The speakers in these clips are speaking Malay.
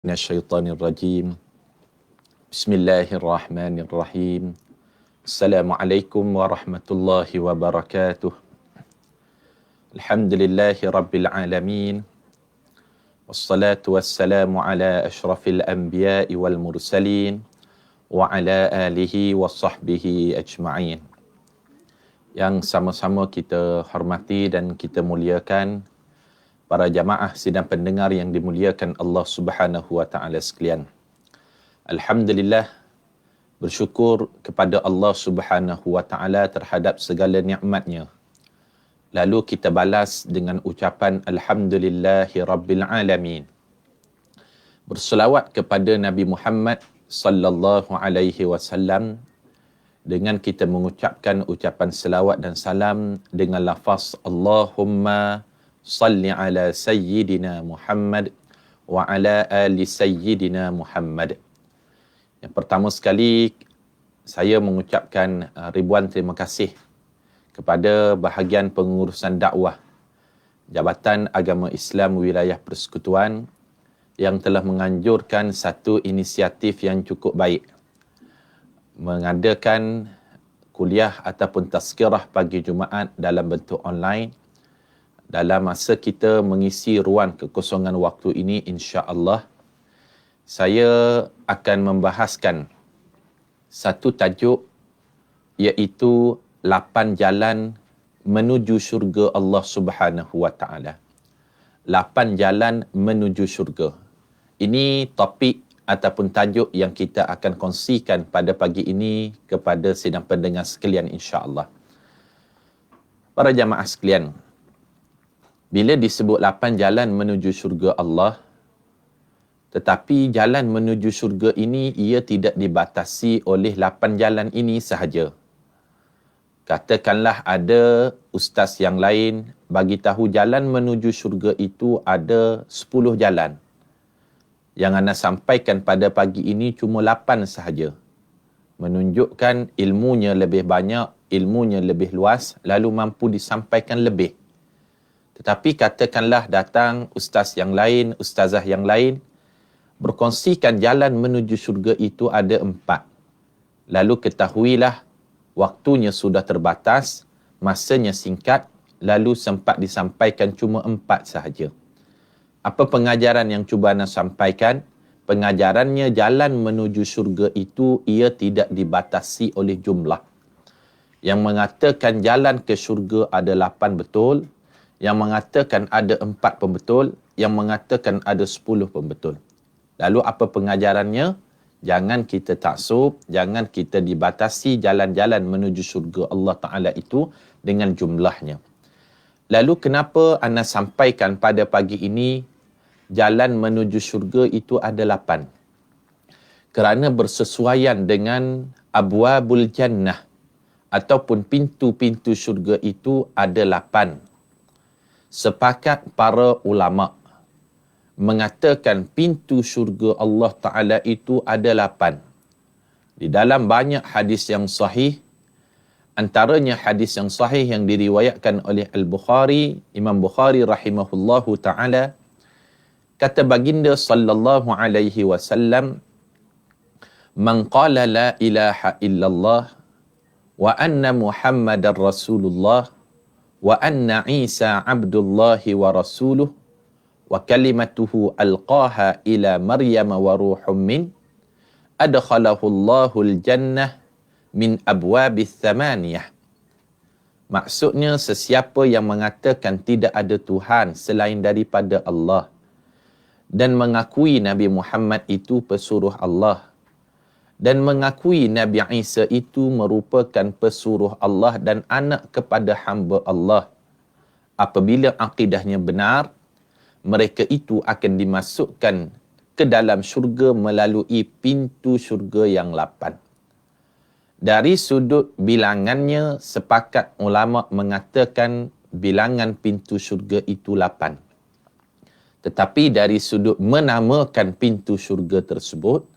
Minasyaitanir rajim. Bismillahirrahmanirrahim. Assalamualaikum warahmatullahi wabarakatuh. Alhamdulillahi rabbil alamin. Wassalatu wassalamu ala asyrafil anbiya'i wal mursalin wa ala alihi wa sahbihi ajma'in. Yang sama-sama kita hormati dan kita muliakan para jamaah sidang pendengar yang dimuliakan Allah Subhanahu wa taala sekalian. Alhamdulillah, bersyukur kepada Allah Subhanahu wa taala terhadap segala nikmat-Nya. Lalu kita balas dengan ucapan alhamdulillahi rabbil alamin. Berselawat kepada Nabi Muhammad sallallahu alaihi wasallam dengan kita mengucapkan ucapan selawat dan salam dengan lafaz Allahumma salli ala sayyidina Muhammad wa ala ali sayyidina Muhammad. Yang pertama sekali, saya mengucapkan ribuan terima kasih kepada bahagian pengurusan dakwah Jabatan Agama Islam Wilayah Persekutuan yang telah menganjurkan satu inisiatif yang cukup baik, mengadakan kuliah ataupun tazkirah pagi Jumaat dalam bentuk online. Dalam masa kita mengisi ruang kekosongan waktu ini, insya-Allah saya akan membahaskan satu tajuk, iaitu 8 jalan menuju syurga Allah Subhanahu wa taala. 8 jalan menuju syurga. Ini topik ataupun tajuk yang kita akan kongsikan pada pagi ini kepada sidang pendengar sekalian, insya-Allah. Para jamaah sekalian, bila disebut 8 jalan menuju syurga Allah, tetapi jalan menuju syurga ini ia tidak dibatasi oleh 8 jalan ini sahaja. Katakanlah ada ustaz yang lain bagi tahu jalan menuju syurga itu ada 10 jalan. Yang anda sampaikan pada pagi ini cuma 8 sahaja. Menunjukkan ilmunya lebih banyak, ilmunya lebih luas, lalu mampu disampaikan lebih. Tetapi katakanlah datang ustaz yang lain, ustazah yang lain, berkongsikan jalan menuju syurga itu ada 4. Lalu ketahuilah, waktunya sudah terbatas, masanya singkat, lalu sempat disampaikan cuma 4 sahaja. Apa pengajaran yang cuba anda sampaikan? Pengajarannya jalan menuju syurga itu ia tidak dibatasi oleh jumlah. Yang mengatakan jalan ke syurga ada 8 betul, yang mengatakan ada 4 pun betul, yang mengatakan ada 10 pun betul. Lalu apa pengajarannya? Jangan kita taksub, jangan kita dibatasi jalan-jalan menuju syurga Allah Ta'ala itu dengan jumlahnya. Lalu kenapa anda sampaikan pada pagi ini jalan menuju syurga itu ada 8? Kerana bersesuaian dengan abwabul jannah ataupun pintu-pintu syurga itu ada 8. Sepakat para ulama mengatakan pintu syurga Allah Ta'ala itu ada 8. Di dalam banyak hadis yang sahih, antaranya hadis yang sahih yang diriwayatkan oleh Al-Bukhari, Imam Bukhari rahimahullahu ta'ala, kata baginda sallallahu alaihi wasallam, man qala la ilaha illallah wa anna Muhammadar Rasulullah wa anna Isa abdullahi wa rasuluh wa kalimatuhu alqaha ila Maryam wa ruhum min adkhalahu Allahul jannah min abwabis thamaniyah. Maksudnya, sesiapa yang mengatakan tidak ada Tuhan selain daripada Allah dan mengakui Nabi Muhammad itu pesuruh Allah dan mengakui Nabi Isa itu merupakan pesuruh Allah dan anak kepada hamba Allah, apabila akidahnya benar, mereka itu akan dimasukkan ke dalam syurga melalui pintu syurga yang 8. Dari sudut bilangannya, sepakat ulama mengatakan bilangan pintu syurga itu 8. Tetapi dari sudut menamakan pintu syurga tersebut,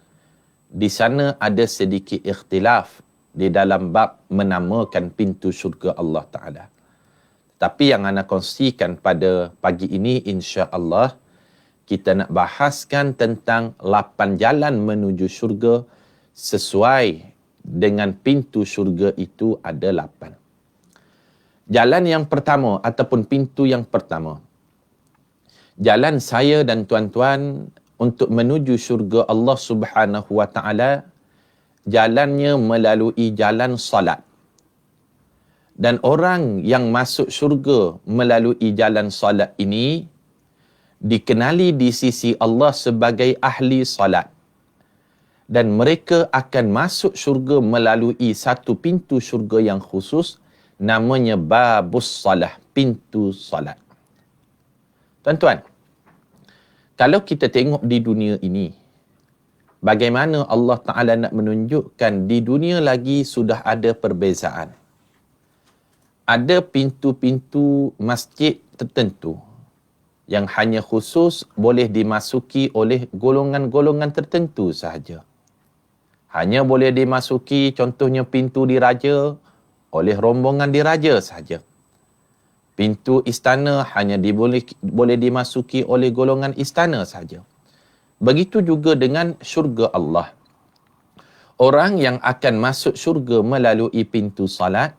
di sana ada sedikit ikhtilaf di dalam bab menamakan pintu syurga Allah Ta'ala. Tapi yang anda kongsikan pada pagi ini, insya-Allah, kita nak bahaskan tentang 8 jalan menuju syurga sesuai dengan pintu syurga itu ada 8. Jalan yang pertama ataupun pintu yang pertama. Jalan saya dan tuan-tuan untuk menuju syurga Allah Subhanahu wa taala, jalannya melalui jalan salat. Dan orang yang masuk syurga melalui jalan salat ini dikenali di sisi Allah sebagai ahli salat. Dan mereka akan masuk syurga melalui satu pintu syurga yang khusus, namanya babus salah, pintu salat. Tuan-tuan, kalau kita tengok di dunia ini, bagaimana Allah Ta'ala nak menunjukkan di dunia lagi sudah ada perbezaan. Ada pintu-pintu masjid tertentu yang hanya khusus boleh dimasuki oleh golongan-golongan tertentu sahaja. Hanya boleh dimasuki, contohnya pintu diraja, oleh rombongan diraja sahaja. Pintu istana hanya boleh dimasuki oleh golongan istana sahaja. Begitu juga dengan syurga Allah. Orang yang akan masuk syurga melalui pintu salat,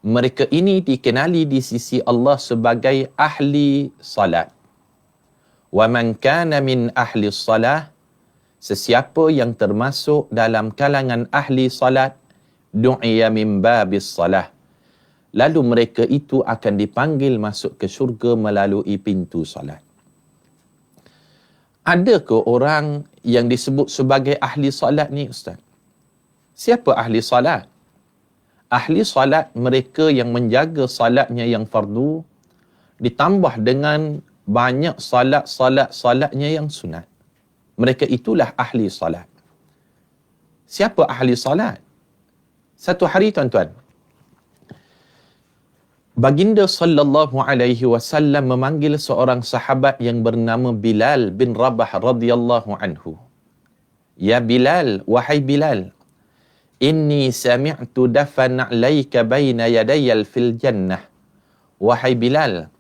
mereka ini dikenali di sisi Allah sebagai ahli salat. Wa man kana min ahli salah, sesiapa yang termasuk dalam kalangan ahli salat, du'iya min babis salah. Lalu mereka itu akan dipanggil masuk ke syurga melalui pintu salat. Adakah orang yang disebut sebagai ahli salat ni, Ustaz? Siapa ahli salat? Ahli salat mereka yang menjaga salatnya yang fardu ditambah dengan banyak salatnya yang sunat. Mereka itulah ahli salat. Siapa ahli salat? Satu hari, tuan-tuan, Baginda sallallahu alaihi wasallam memanggil seorang sahabat yang bernama Bilal bin Rabah radhiyallahu anhu. Ya Bilal, wahai Bilal, inni sami'tu dafan 'alaika baina yadayal fil jannah. Wahai Bilal,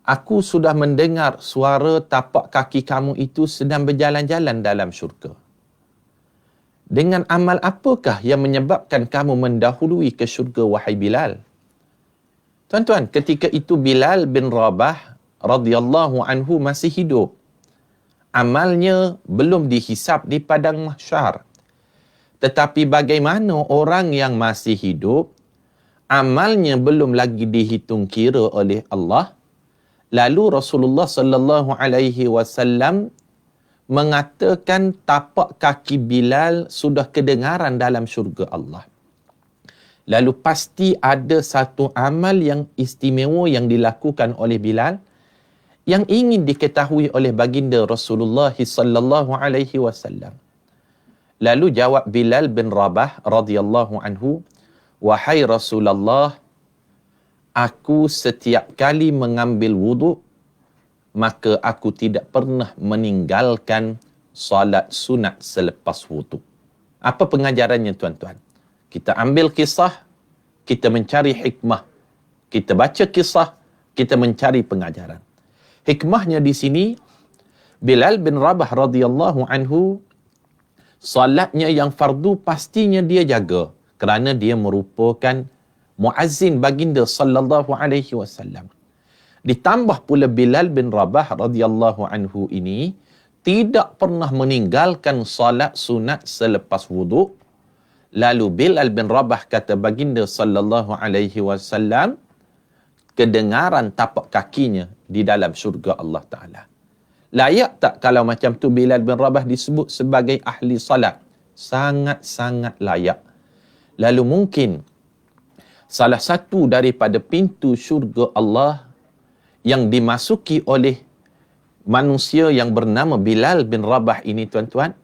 aku sudah mendengar suara tapak kaki kamu itu sedang berjalan-jalan dalam syurga. Dengan amal apakah yang menyebabkan kamu mendahului ke syurga, wahai Bilal? Tuan-tuan, ketika itu Bilal bin Rabah radhiyallahu anhu masih hidup. Amalnya belum dihisap di padang mahsyar. Tetapi bagaimana orang yang masih hidup, amalnya belum lagi dihitung kira oleh Allah, lalu Rasulullah sallallahu alaihi wasallam mengatakan tapak kaki Bilal sudah kedengaran dalam syurga Allah. Lalu pasti ada satu amal yang istimewa yang dilakukan oleh Bilal yang ingin diketahui oleh baginda Rasulullah sallallahu alaihi wasallam. Lalu jawab Bilal bin Rabah radhiyallahu anhu, wahai Rasulullah, aku setiap kali mengambil wuduk, maka aku tidak pernah meninggalkan salat sunat selepas wuduk. Apa pengajarannya, tuan-tuan? Kita ambil kisah, kita mencari hikmah. Kita baca kisah, kita mencari pengajaran. Hikmahnya di sini, Bilal bin Rabah radhiyallahu anhu, salatnya yang fardu pastinya dia jaga kerana dia merupakan muazzin baginda sallallahu alaihi wasallam. Ditambah pula Bilal bin Rabah radhiyallahu anhu ini tidak pernah meninggalkan salat sunat selepas wuduk. Lalu Bilal bin Rabah kata baginda sallallahu alaihi wasallam, kedengaran tapak kakinya di dalam syurga Allah Ta'ala. Layak tak kalau macam tu Bilal bin Rabah disebut sebagai ahli salat? Sangat-sangat layak. Lalu mungkin salah satu daripada pintu syurga Allah yang dimasuki oleh manusia yang bernama Bilal bin Rabah ini, tuan-tuan,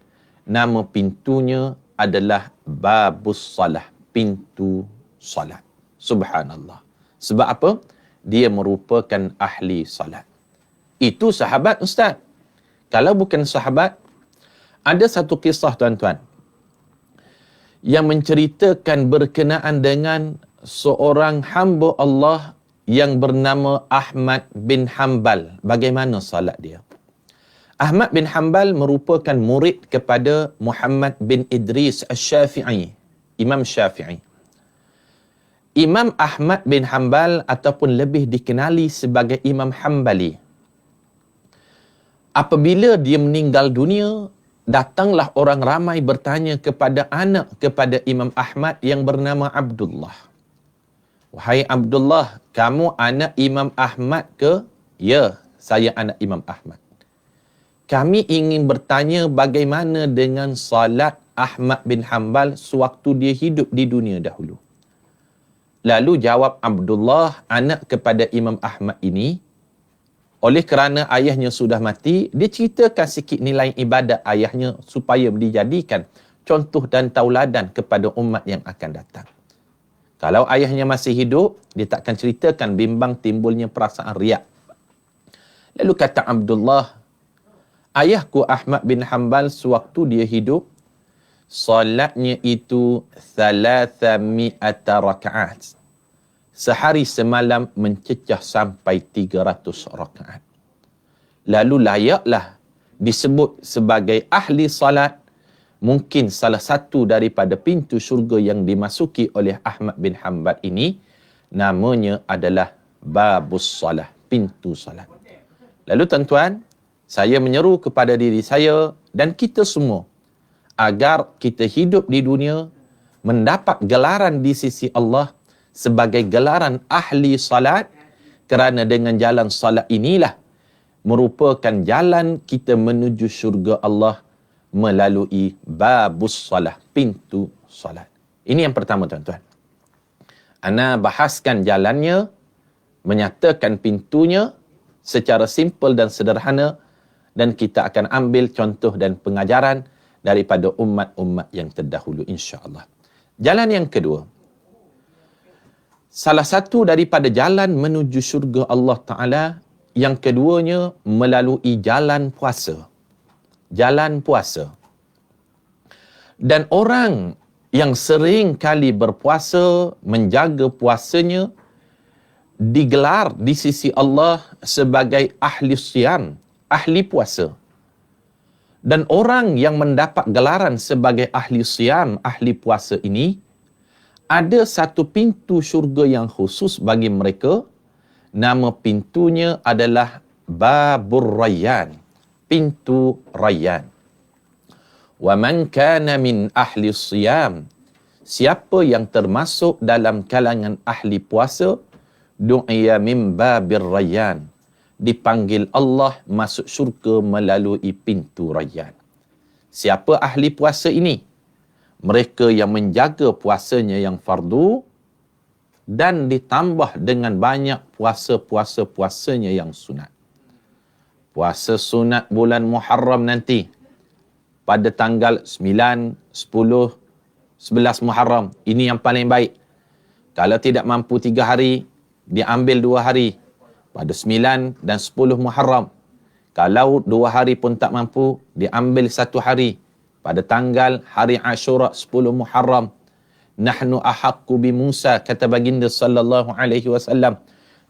nama pintunya adalah babus salah, pintu salat. Subhanallah. Sebab apa? Dia merupakan ahli salat. Itu sahabat, Ustaz. Kalau bukan sahabat, ada satu kisah, tuan-tuan, yang menceritakan berkenaan dengan seorang hamba Allah yang bernama Ahmad bin Hanbal. Bagaimana salat dia? Ahmad bin Hanbal merupakan murid kepada Muhammad bin Idris Asy-Syafi'i, Imam Syafi'i. Imam Ahmad bin Hanbal ataupun lebih dikenali sebagai Imam Hanbali. Apabila dia meninggal dunia, datanglah orang ramai bertanya kepada Imam Ahmad yang bernama Abdullah. Wahai Abdullah, kamu anak Imam Ahmad ke? Ya, saya anak Imam Ahmad. Kami ingin bertanya bagaimana dengan salat Ahmad bin Hanbal sewaktu dia hidup di dunia dahulu. Lalu jawab Abdullah, anak kepada Imam Ahmad ini, oleh kerana ayahnya sudah mati, dia ceritakan sikit nilai ibadat ayahnya supaya dijadikan contoh dan tauladan kepada umat yang akan datang. Kalau ayahnya masih hidup, dia takkan ceritakan bimbang timbulnya perasaan riak. Lalu kata Abdullah, ayahku Ahmad bin Hanbal sewaktu dia hidup, salatnya itu 300 rakaat. Sehari semalam mencecah sampai 300 rakaat. Lalu layaklah disebut sebagai ahli salat, mungkin salah satu daripada pintu syurga yang dimasuki oleh Ahmad bin Hanbal ini, namanya adalah babus salah, pintu salat. Lalu tuan-tuan, saya menyeru kepada diri saya dan kita semua agar kita hidup di dunia mendapat gelaran di sisi Allah sebagai gelaran ahli salat, kerana dengan jalan salat inilah merupakan jalan kita menuju syurga Allah melalui babus salat, pintu salat. Ini yang pertama tuan-tuan. Ana bahaskan jalannya, menyatakan pintunya secara simple dan sederhana, dan kita akan ambil contoh dan pengajaran daripada umat-umat yang terdahulu insya-Allah. Jalan yang kedua, salah satu daripada jalan menuju syurga Allah Ta'ala, yang keduanya melalui jalan puasa. Jalan puasa. Dan orang yang sering kali berpuasa, menjaga puasanya, digelar di sisi Allah sebagai ahli siyam, ahli puasa. Dan orang yang mendapat gelaran sebagai ahli siyam, ahli puasa ini, ada satu pintu syurga yang khusus bagi mereka. Nama pintunya adalah Babur Rayyan, pintu Rayyan. Wa man kana min ahli siyam, siapa yang termasuk dalam kalangan ahli puasa, du'iya min Babir Rayyan, dipanggil Allah masuk syurga melalui pintu Rayyan. Siapa ahli puasa ini? Mereka yang menjaga puasanya yang fardu dan ditambah dengan banyak puasanya yang sunat. Puasa sunat bulan Muharram nanti pada tanggal 9, 10, 11 Muharram. Ini yang paling baik. Kalau tidak mampu 3 hari, diambil 2 hari. Pada 9 dan 10 Muharram. Kalau 2 hari pun tak mampu, diambil 1 hari. Pada tanggal hari Ashura 10 Muharram. Nahnu ahaqqu bi Musa, kata baginda sallallahu alaihi wasallam.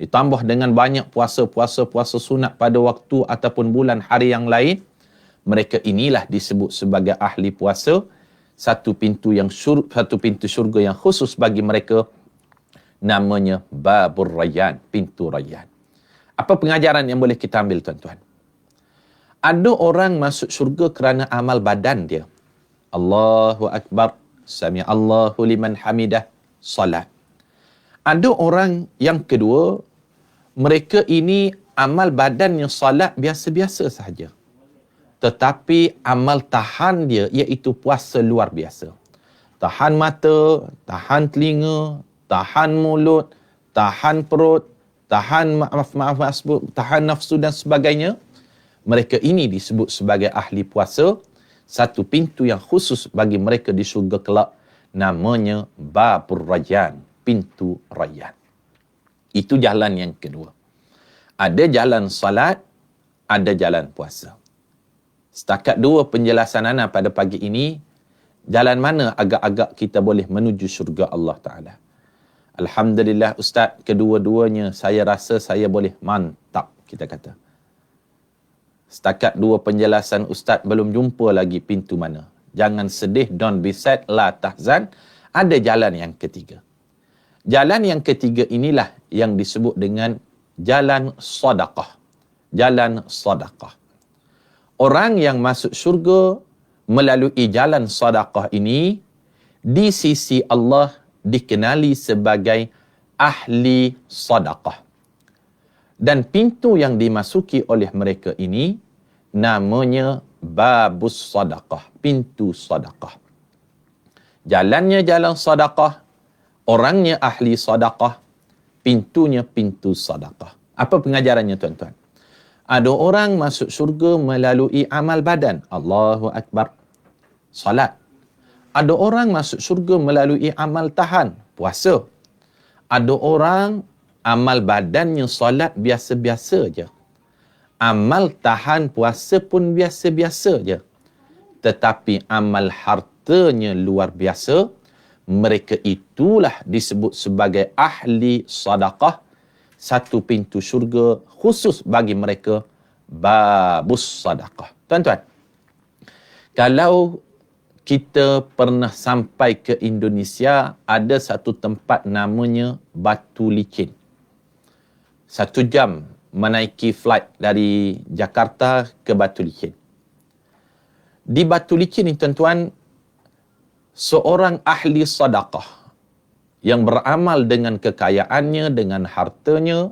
Ditambah dengan banyak puasa sunat pada waktu ataupun bulan hari yang lain. Mereka inilah disebut sebagai ahli puasa. Satu pintu syurga yang khusus bagi mereka, namanya Babur Rayyan, pintu Rayyan. Apa pengajaran yang boleh kita ambil tuan-tuan? Ada orang masuk syurga kerana amal badan dia. Allahu Akbar, Sami Allahu liman hamidah, salat. Ada orang yang kedua, mereka ini amal badannya salat biasa-biasa sahaja. Tetapi amal tahan dia iaitu puasa luar biasa. Tahan mata, tahan telinga, tahan mulut, tahan perut, tahan tahan nafsu dan sebagainya. Mereka ini disebut sebagai ahli puasa. Satu pintu yang khusus bagi mereka di syurga kelak, namanya Babur Rayyan, pintu Rayyan. Itu jalan yang kedua. Ada jalan salat, ada jalan puasa. Setakat 2 penjelasan ana pada pagi ini, jalan mana agak-agak kita boleh menuju syurga Allah Ta'ala. Alhamdulillah Ustaz, kedua-duanya saya rasa saya boleh mantap, kita kata. Setakat dua penjelasan Ustaz, belum jumpa lagi pintu mana. Jangan sedih, don't be sad, la tahzan. Ada jalan yang ketiga. Jalan yang ketiga inilah yang disebut dengan jalan sedekah. Jalan sedekah. Orang yang masuk syurga melalui jalan sedekah ini, di sisi Allah dikenali sebagai ahli sedekah. Dan pintu yang dimasuki oleh mereka ini namanya babus sedekah, pintu sedekah. Jalannya jalan sedekah, orangnya ahli sedekah, pintunya pintu sedekah. Apa pengajarannya tuan-tuan? Ada orang masuk syurga melalui amal badan, Allahu Akbar, salat. Ada orang masuk syurga melalui amal tahan, puasa. Ada orang amal badannya salat biasa-biasa je. Amal tahan puasa pun biasa-biasa je. Tetapi amal hartanya luar biasa. Mereka itulah disebut sebagai ahli sedekah. Satu pintu syurga khusus bagi mereka, babus sedekah. Tuan-tuan, kalau kita pernah sampai ke Indonesia, ada satu tempat namanya Batu Licin. 1 jam menaiki flight dari Jakarta ke Batu Licin. Di Batu Licin ni tuan-tuan, seorang ahli sedekah yang beramal dengan kekayaannya, dengan hartanya,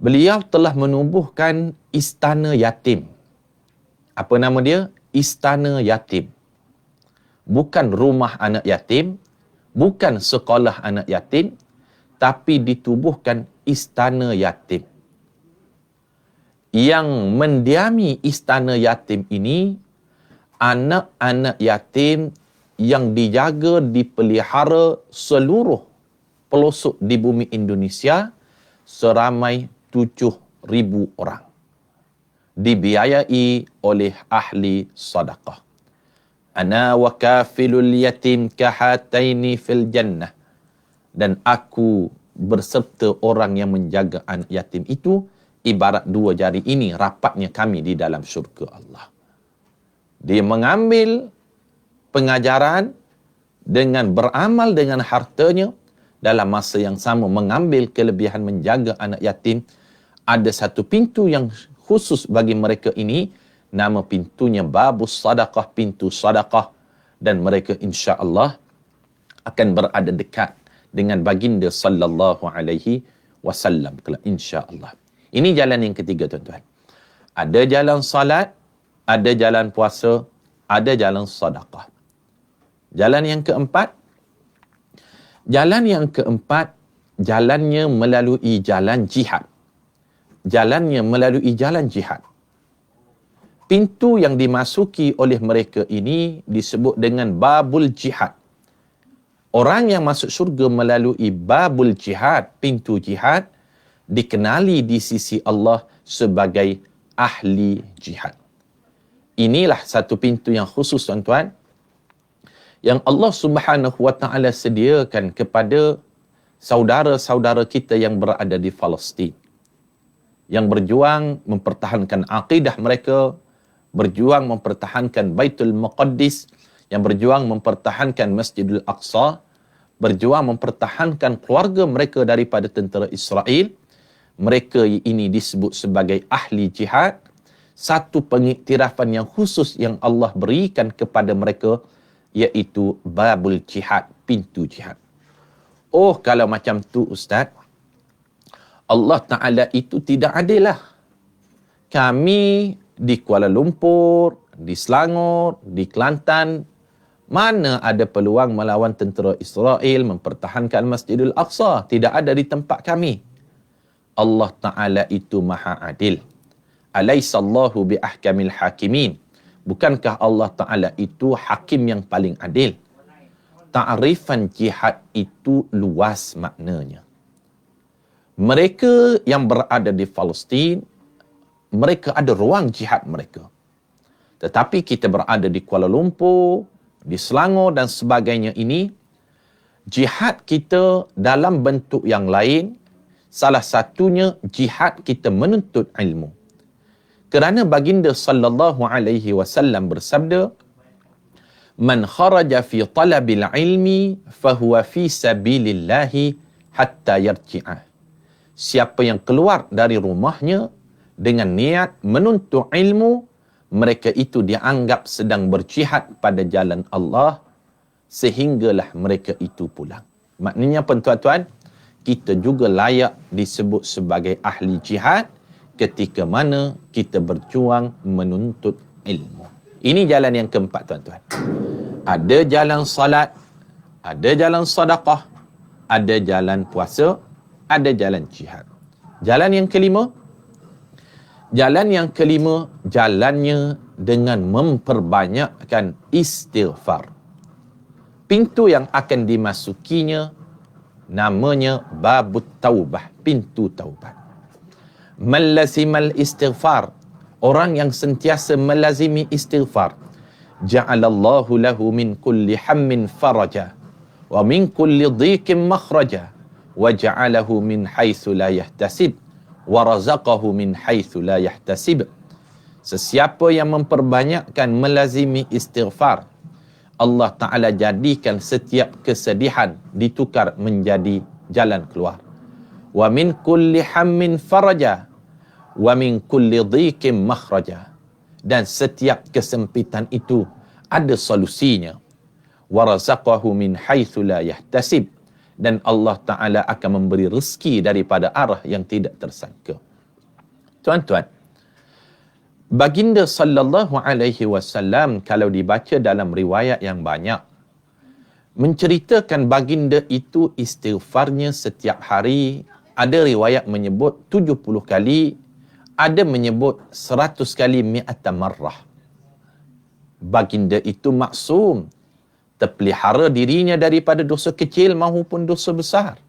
beliau telah menubuhkan istana yatim. Apa nama dia? Istana yatim. Bukan rumah anak yatim, bukan sekolah anak yatim, tapi ditubuhkan istana yatim. Yang mendiami istana yatim ini, anak-anak yatim yang dijaga, dipelihara seluruh pelosok di bumi Indonesia seramai 7,000 orang. Dibiayai oleh ahli sedekah. Ana wa kafilul yatim kahataini fil jannah. Dan aku berserta orang yang menjaga anak yatim itu ibarat 2 jari ini rapatnya kami di dalam syurga Allah. Dia mengambil pengajaran dengan beramal dengan hartanya, dalam masa yang sama mengambil kelebihan menjaga anak yatim. Ada satu pintu yang khusus bagi mereka ini, nama pintunya babus sedekah, pintu sedekah, dan mereka insya-Allah akan berada dekat dengan baginda sallallahu alaihi wasallam insya-Allah. Ini jalan yang ketiga tuan-tuan. Ada jalan salat, ada jalan puasa, ada jalan sedekah. Jalan yang keempat, jalannya melalui jalan jihad. Jalannya melalui jalan jihad. Pintu yang dimasuki oleh mereka ini disebut dengan babul jihad. Orang yang masuk syurga melalui babul jihad, pintu jihad, dikenali di sisi Allah sebagai ahli jihad. Inilah satu pintu yang khusus tuan-tuan, yang Allah Subhanahu wa taala sediakan kepada saudara-saudara kita yang berada di Palestin, yang berjuang mempertahankan akidah mereka, berjuang mempertahankan Baitul Maqdis, yang berjuang mempertahankan Masjidil Aqsa, berjuang mempertahankan keluarga mereka daripada tentera Israel. Mereka ini disebut sebagai ahli jihad. Satu pengiktirafan yang khusus yang Allah berikan kepada mereka, iaitu babul jihad, pintu jihad. Oh, kalau macam tu Ustaz, Allah Ta'ala itu tidak adil lah. Kami di Kuala Lumpur, di Selangor, di Kelantan, mana ada peluang melawan tentera Israel, mempertahankan Masjidil Aqsa? Tidak ada di tempat kami. Allah Ta'ala itu maha adil. Alaisallahu bi ahkamil hakimin. Bukankah Allah Ta'ala itu hakim yang paling adil? Ta'rifan jihad itu luas maknanya. Mereka yang berada di Palestin, mereka ada ruang jihad mereka. Tetapi kita berada di Kuala Lumpur, di Selangor dan sebagainya ini, jihad kita dalam bentuk yang lain. Salah satunya jihad kita menuntut ilmu. Kerana baginda sallallahu alaihi wasallam bersabda, "Man kharaja fi talabil ilmi fahuwa fi sabilillahi hatta yarji'ah." Siapa yang keluar dari rumahnya dengan niat menuntut ilmu, mereka itu dianggap sedang berjihad pada jalan Allah sehinggalah mereka itu pulang. Maknanya tuan-tuan, kita juga layak disebut sebagai ahli jihad ketika mana kita berjuang menuntut ilmu. Ini jalan yang keempat, tuan-tuan. Ada jalan salat, ada jalan sedekah, ada jalan puasa, ada jalan jihad. Jalan yang kelima, jalannya dengan memperbanyakkan istighfar. Pintu yang akan dimasukinya namanya babut taubah, pintu taubat. Man lazimal istighfar, orang yang sentiasa melazimi istighfar, ja'alallahu lahu min kulli hammin faraja wa min kulli dhiqin makhraja wa ja'alahu min haitsu la yahtasib wa razaqahu min haitsu la yahtasib. Sesiapa yang memperbanyakkan melazimi istighfar, Allah Ta'ala jadikan setiap kesedihan ditukar menjadi jalan keluar. Wa min kulli hammin faraja wa min kulli dhiqin makhraja. Dan setiap kesempitan itu ada solusinya. Wa razaqahu min haitsu la yahtasib. Dan Allah Ta'ala akan memberi rezeki daripada arah yang tidak tersangka. Tuan-tuan, baginda sallallahu alaihi wasallam kalau dibaca dalam riwayat yang banyak menceritakan baginda itu istighfarnya setiap hari. Ada riwayat menyebut 70 kali, ada menyebut 100 kali mi'ata marrah. Baginda itu maksum, terpelihara dirinya daripada dosa kecil maupun dosa besar.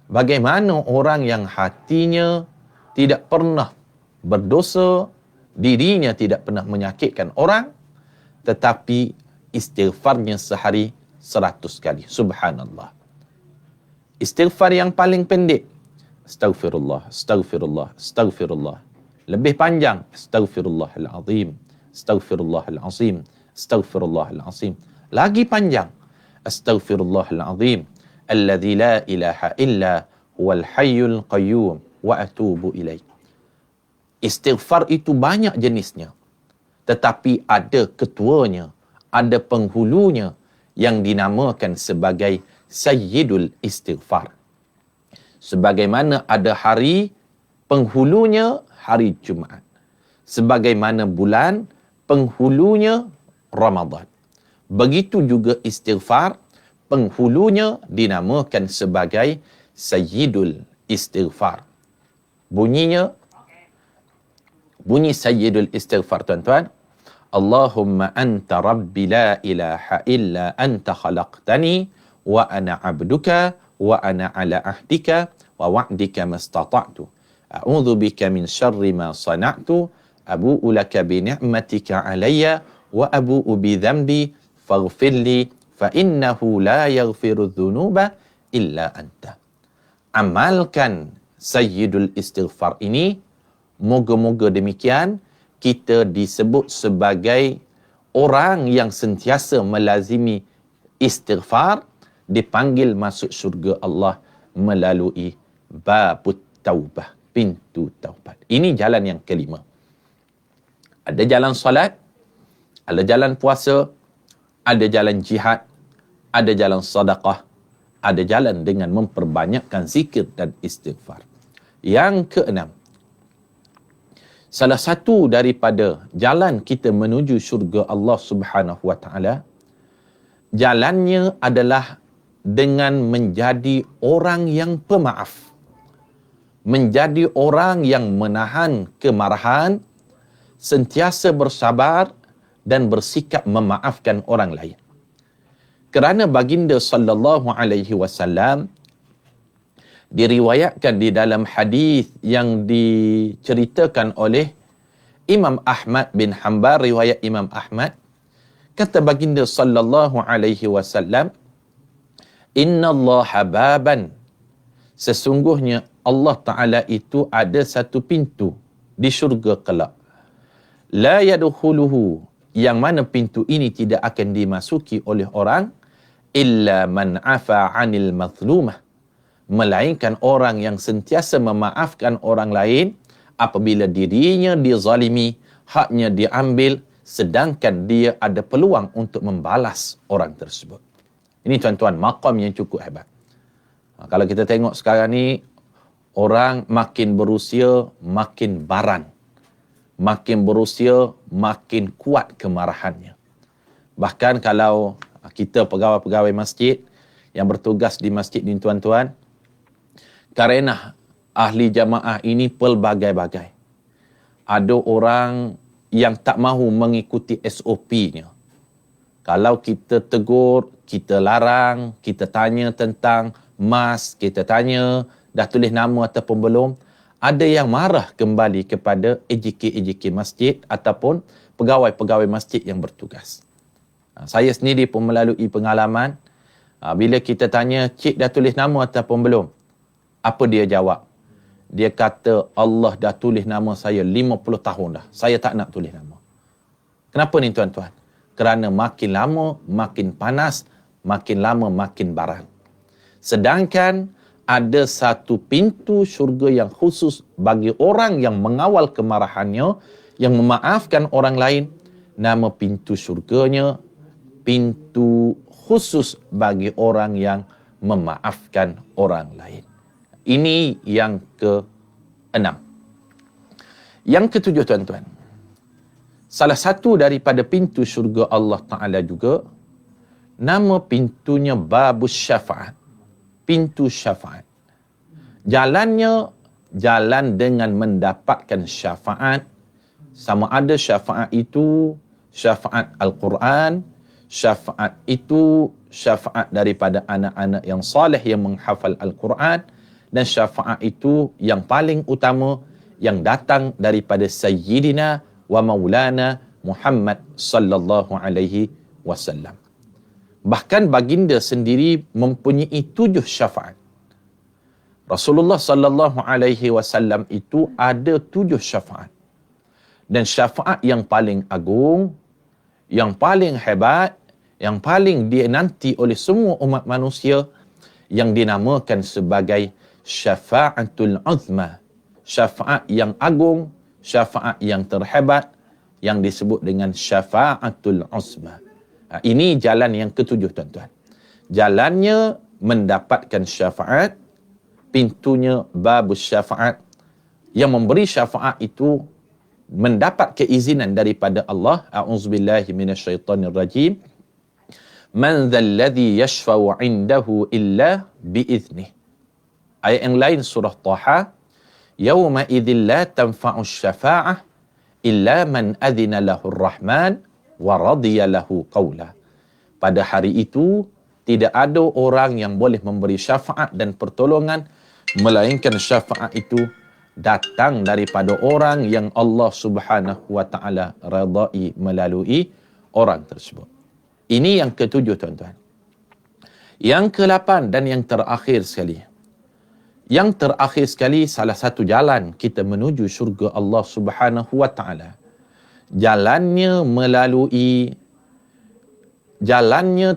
Bagaimana orang yang hatinya tidak pernah berdosa, dirinya tidak pernah menyakitkan orang, tetapi istighfarnya sehari 100 kali. Subhanallah. Istighfar yang paling pendek, astaghfirullah, astaghfirullah, astaghfirullah. Lebih panjang, astaghfirullahalazim, astaghfirullahalazim, astaghfirullahalazim. Lagi panjang, astaghfirullahalazim, alladzi la ilaha illa huwal hayyul qayyum wa atubu ilaih. Istighfar itu banyak jenisnya, tetapi ada ketuanya, ada penghulunya yang dinamakan sebagai Sayyidul Istighfar. Sebagaimana ada hari penghulunya hari Jumaat, sebagaimana bulan penghulunya Ramadan. Begitu juga istighfar, penghulunya dinamakan sebagai Sayyidul Istighfar. Bunyi Sayyidul Istighfar, tuan-tuan. Allahumma anta rabbi la ilaha illa anta khalaqtani wa ana abduka wa ana ala ahdika wa wa'dika mastata'tu. A'udzu bika min syarri ma sana'tu, abu'u laka bi ni'matika alayya wa abu'u bi dhanbi faghfirli fa innahu la yaghfiru dhunuba illa anta. Amalkan Sayyidul Istighfar ini, moga-moga demikian kita disebut sebagai orang yang sentiasa melazimi istighfar, dipanggil masuk syurga Allah melalui babut taubah, pintu taubat. Ini jalan yang kelima. Ada jalan salat, ada jalan puasa, ada jalan jihad, ada jalan sedekah, ada jalan dengan memperbanyakkan zikir dan istighfar. Yang keenam, salah satu daripada jalan kita menuju syurga Allah Subhanahu wa taala, jalannya adalah dengan menjadi orang yang pemaaf, menjadi orang yang menahan kemarahan, sentiasa bersabar dan bersikap memaafkan orang lain. Kerana baginda sallallahu alaihi wasallam diriwayatkan di dalam hadis yang diceritakan oleh Imam Ahmad bin Hanbal, riwayat Imam Ahmad, kata baginda sallallahu alaihi wasallam, innallaha baban, sesungguhnya Allah Ta'ala itu ada satu pintu di syurga kelak. la yadkhuluhu, yang mana pintu ini tidak akan dimasuki oleh orang, illa man afa 'anil mazlumah, melainkan orang yang sentiasa memaafkan orang lain apabila dirinya dizalimi, haknya diambil, sedangkan dia ada peluang untuk membalas orang tersebut. Ini tuan-tuan, maqam yang cukup hebat. Kalau kita tengok sekarang ni, orang makin berusia, makin baran. Makin berusia, makin kuat kemarahannya. Bahkan kalau kita pegawai-pegawai masjid yang bertugas di masjid ni tuan-tuan, kerana ahli jamaah ini pelbagai-bagai. Ada orang yang tak mahu mengikuti SOP-nya. Kalau kita tegur, kita larang, kita tanya tentang mas, kita tanya dah tulis nama ataupun belum, ada yang marah kembali kepada AJK masjid ataupun pegawai-pegawai masjid yang bertugas. Saya sendiri pun melalui pengalaman, bila kita tanya, cik dah tulis nama ataupun belum? Apa dia jawab? Dia kata, Allah dah tulis nama saya 50 tahun dah. Saya tak nak tulis nama. Kenapa ni tuan-tuan? Kerana makin lama, makin panas, makin lama, makin barang. Sedangkan ada satu pintu syurga yang khusus bagi orang yang mengawal kemarahannya, yang memaafkan orang lain. Nama pintu syurganya, pintu khusus bagi orang yang memaafkan orang lain. Ini yang ke-6. Yang ke-7 tuan-tuan. Salah satu daripada pintu syurga Allah Ta'ala juga, nama pintunya Babus Syafa'at. Pintu syafaat. Jalannya, jalan dengan mendapatkan syafaat. Sama ada syafaat itu, syafaat Al-Quran, syafaat itu, syafaat daripada anak-anak yang saleh yang menghafal Al-Quran, dan syafaat itu yang paling utama yang datang daripada Sayyidina wa Maulana Muhammad sallallahu alaihi wasallam. Bahkan baginda sendiri mempunyai 7 syafaat. Rasulullah sallallahu alaihi wasallam itu ada 7 syafaat. Dan syafaat yang paling agung, yang paling hebat, yang paling dinanti oleh semua umat manusia, yang dinamakan sebagai syafa'atul uzma, syafaat yang agung, syafaat yang terhebat, yang disebut dengan syafa'atul uzma. Ini jalan yang ke-7 tuan-tuan. Jalannya mendapatkan syafaat, pintunya babus syafaat, yang memberi syafaat itu mendapat keizinan daripada Allah. A'udzubillahi minasyaitonirrajim. Man dzalladzi yashfa'u 'indahu illa biiznih. Ayat yang lain surah Taha, yauma idzil la tanfa'u syafa'ah illa man adzina lahu ar-rahman wa radiya lahu qawla. Pada hari itu tidak ada orang yang boleh memberi syafaat dan pertolongan melainkan syafaat itu datang daripada orang yang Allah Subhanahu wa taala redai melalui orang tersebut. Ini yang ke-7 tuan-tuan. Yang ke-8 dan yang terakhir sekali. Yang terakhir sekali, salah satu jalan kita menuju syurga Allah Subhanahu wa taala. Jalannya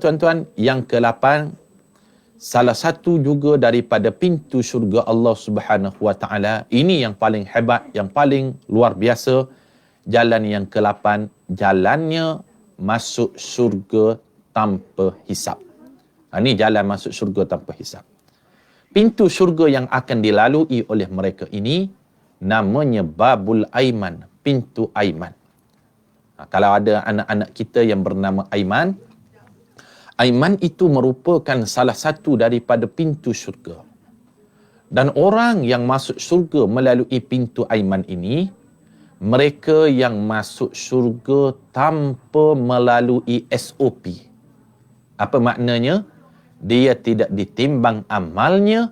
tuan-tuan, yang ke-8, salah satu juga daripada pintu syurga Allah Subhanahu wa taala. Ini yang paling hebat, yang paling luar biasa. Jalan yang ke-8, jalannya masuk syurga tanpa hisap. Ini jalan masuk syurga tanpa hisap. Pintu syurga yang akan dilalui oleh mereka ini namanya Babul Aiman, pintu Aiman. Kalau ada anak-anak kita yang bernama Aiman, Aiman itu merupakan salah satu daripada pintu syurga. Dan orang yang masuk syurga melalui pintu Aiman ini, mereka yang masuk syurga tanpa melalui SOP. Apa maknanya? Dia tidak ditimbang amalnya,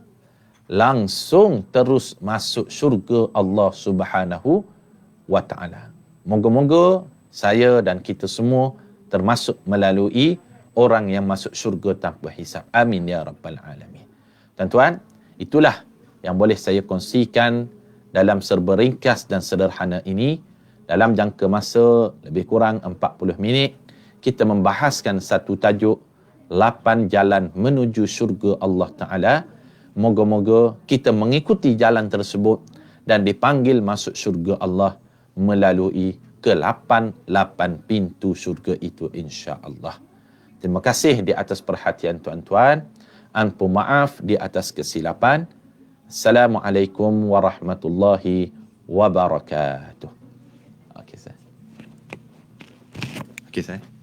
langsung terus masuk syurga Allah Subhanahu wa taala. Moga-moga saya dan kita semua termasuk melalui orang yang masuk syurga tanpa hisab. Amin ya rabbal alamin. Tuan-tuan, itulah yang boleh saya kongsikan dalam serba ringkas dan sederhana ini. dalam jangka masa lebih kurang 40 minit, kita membahaskan satu tajuk 8 jalan menuju syurga Allah Ta'ala. Moga-moga kita mengikuti jalan tersebut dan dipanggil masuk syurga Allah melalui ke-8 pintu syurga itu, insya-Allah. Terima kasih di atas perhatian tuan-tuan. Ampun maaf di atas kesilapan. Assalamualaikum warahmatullahi wabarakatuh. Okey, saya.